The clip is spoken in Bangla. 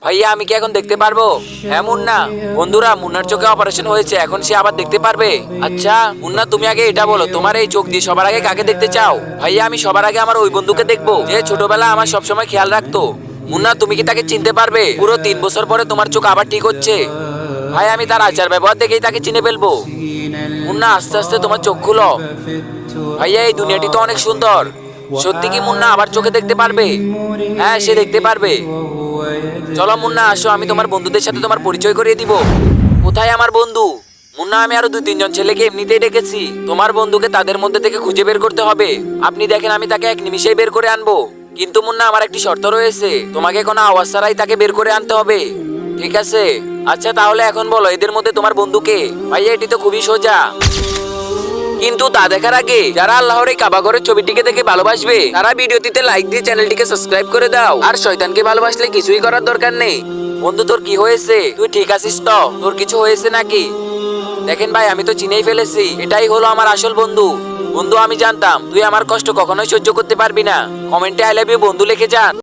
ভাইয়া আমি কি এখন দেখতে পারবো? হ্যাঁ মুন্না। বন্ধুরা, মুন্নার চোখে অপারেশন হয়েছে, এখন সে আবার দেখতে পারবে। আচ্ছা মুন্না, তুমি আগে এটা বলো, তোমার এই চোখ দিয়ে সবার আগে কাকে দেখতে চাও? ভাইয়া আমি সবার আগে আমার ওই বন্ধুকে দেখবো, যে ছোটবেলা আমার সবসময় খেয়াল রাখতো। মুন্না, তুমি কি তাকে চিনতে পারবে? পুরো 3 বছর পরে তোমার চোখ আবার ঠিক হচ্ছে। ভাই আমি তার আচার ব্যবহার দেখেই তাকে চিনে ফেলবো। মুন্না, আস্তে আস্তে তোমার চোখ খুলো। ভাইয়া এই দুনিয়াটি তো অনেক সুন্দর। সত্যি কি মুন্না আবার চোখে দেখতে পারবে? হ্যাঁ, সে দেখতে পারবে। চলো মুন্না, আসো, আমি তোমার বন্ধুদের সাথে তোমার পরিচয় করিয়ে দিব। কোথায় আমার বন্ধু? মুন্না, আমি আরো 2-3 জন ছেলেকে এমনিতেই ডেকেছি। তোমার বন্ধুকে তাদের মধ্যে থেকে খুঁজে বের করতে হবে। আপনি দেখেন, আমি তাকে 1 নিমিষেই বের করে আনবো। কিন্তু মুন্না, আমার একটি শর্ত রয়েছে, তোমাকে কোনো আওয়াজ ছাড়াই তাকে বের করে আনতে হবে। ঠিক আছে? আচ্ছা তাহলে এখন বলো, এদের মধ্যে তোমার বন্ধুকে? ভাইয়া এটি তো খুবই সোজা। কিন্তু তা দেখার আগে যারা আল্লাহর এই কাবা ঘরের ছবিটিকে দেখে ভালোবাসবে, তারা ভিডিওটিতে লাইক দিয়ে চ্যানেলটিকে সাবস্ক্রাইব করে দাও। আর শয়তানকে ভালোবাসলে কিছুই করার দরকার নেই। বন্ধু, তোর কি হয়েছে? তুই ঠিক আছিস তো? তোর কিছু হয়েছে নাকি? দেখেন ভাই, আমি তো চিনেই ফেলেছি, এটাই হলো আমার আসল বন্ধু। বন্ধু, আমি জানতাম তুই আমার কষ্ট কখনোই সহ্য করতে পারবি না। কমেন্টে আই লাভ ইউ বন্ধু লিখে যান।